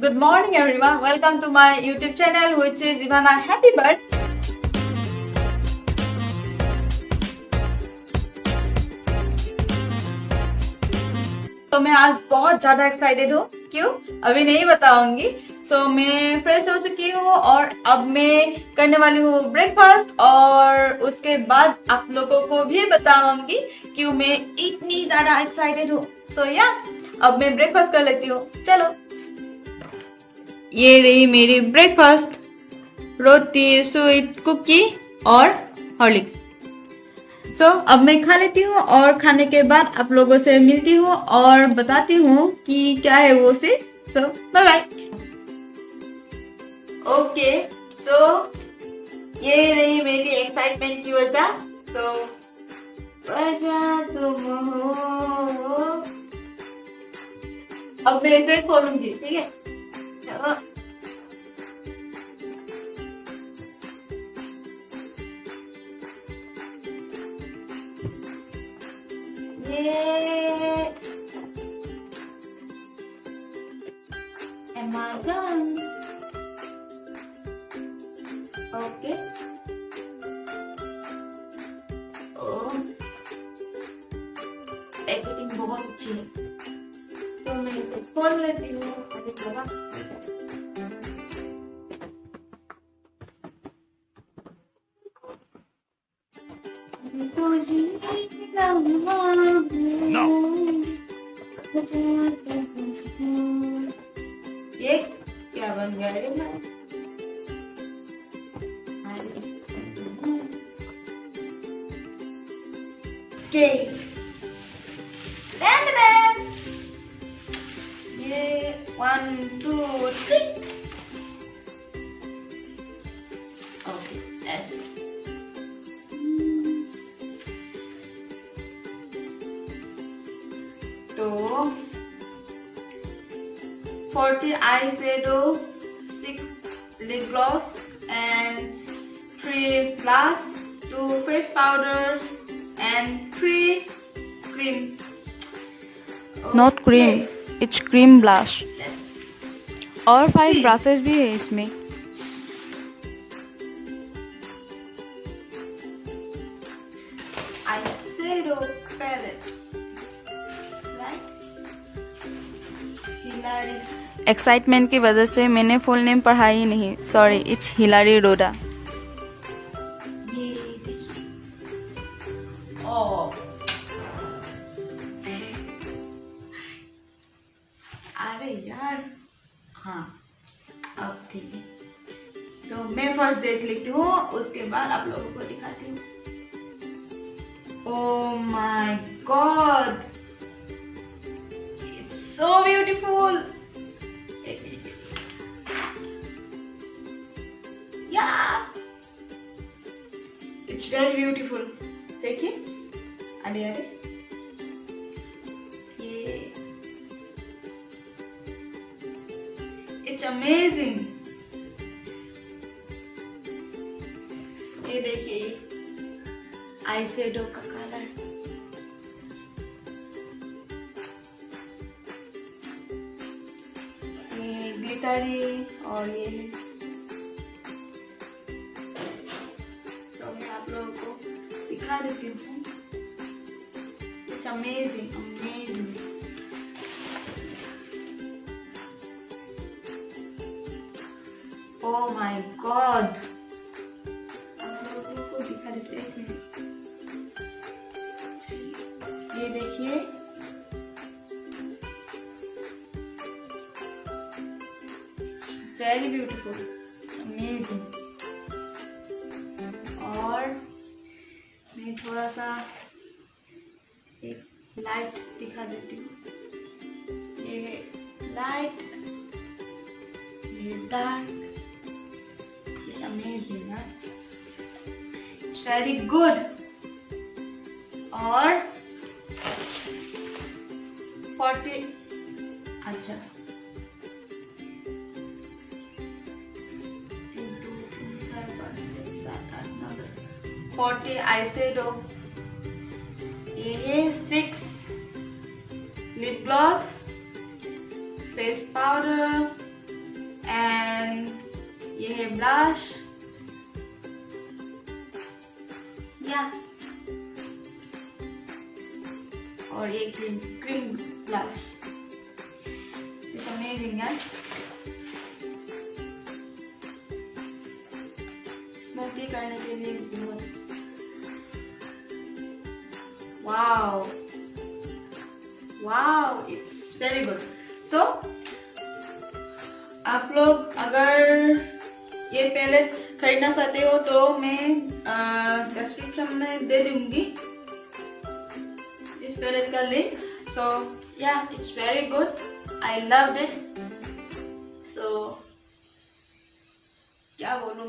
Good morning everyone. Welcome to my YouTube channel which is Evana. Happy birthday. तो मैं आज बहुत ज्यादा एक्साइटेड हूँ. क्यों अभी नहीं बताऊंगी. मैं फ्रेश हो चुकी हूँ और अब मैं करने वाली हूँ ब्रेकफास्ट और उसके बाद आप लोगों को भी बताऊंगी क्यों मैं इतनी ज्यादा एक्साइटेड हूँ. अब मैं ब्रेकफास्ट कर लेती हूँ. चलो. ये रही मेरी ब्रेकफास्ट. रोटी, स्वीट, कुकी और हॉर्लिक्स. अब मैं खा लेती हूँ और खाने के बाद आप लोगों से मिलती हूँ और बताती हूँ कि क्या है वो से. Bye bye. ओके. ये रही मेरी एक्साइटमेंट की वजह. वजह तुम हो. अब मैं इसे खोलूंगी. ठीक है. चलो. Am I done? Okay. Packaging बहुत अच्छी है. तो मैं इसे खोल लेती हूँ. No. ये क्या बन गया है? Okay. ये 1, 2, 3. Okay. ऐसे. तो 40 eyeshadow, 6 lip gloss and 3 blush, 2 face powder and 3 cream. Not cream, it's cream blush. और 5 ब्रशेस भी है इसमें. Eyeshadow palette. Right? Hilary. Excitement की वजह से मैंने फुल नेम पढ़ा ही नहीं. सॉरी, इट्स हिलारी रोडा. अरे यार. हाँ, अब ठीक है. तो मैं फर्स्ट देख लेती हूँ उसके बाद आप लोगों को दिखाती हूँ. Oh my God! It's so beautiful. Yeah, it's very beautiful. देखिए. अरे अरे. ये. It's amazing. ये देखिए eyeshadow का कलर. ये ग्लिटरी और ये. मैं आप लोगों को दिखा देती हूँ. It's amazing, amazing. Oh my God! आप लोगों को दिखा देते हैं. ये देखिए. It's very beautiful. It's amazing. और मैं थोड़ा सा एक लाइट दिखा देती हूँ. ये लाइट, ये dark. It's amazing, huh? It's very good. और 40. अच्छा. 40 eyeshadow. ये 6 lip gloss, face powder, and ये है ब्लश या और ये क्रीम ब्लश इट्स अमेजिंग यार, स्मोकी करने के लिए बहुत wow wow it's very good. So आप लोग अगर ये पैलेट खरीदना चाहते हो तो मैं डिस्क्रिप्शन में दे दूंगी इस पैलेट का link. So yeah it's very good, I love it. So क्या बोलूं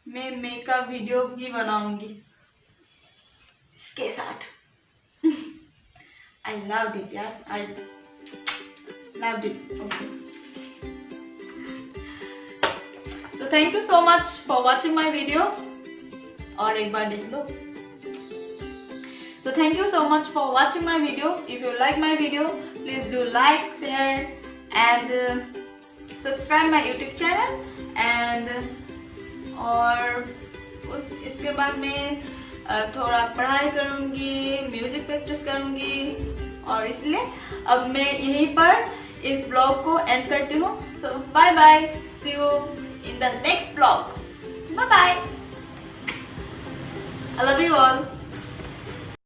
मैं मेकअप वीडियो भी बनाऊंगी इसके साथ। I loved it यार, I loved it. Okay. So thank you so much for watching my video. और एक बार देख लो। So thank you so much for watching my video. If you like my video, please do like, share, and subscribe my YouTube channel. And और इसके बाद मैं थोड़ा पढ़ाई करूंगी, म्यूजिक प्रैक्टिस करूंगी, और इसलिए अब मैं यहीं पर इस ब्लॉग को एंड करती हूँ। So bye bye, see you in the next blog, bye bye, I love you all.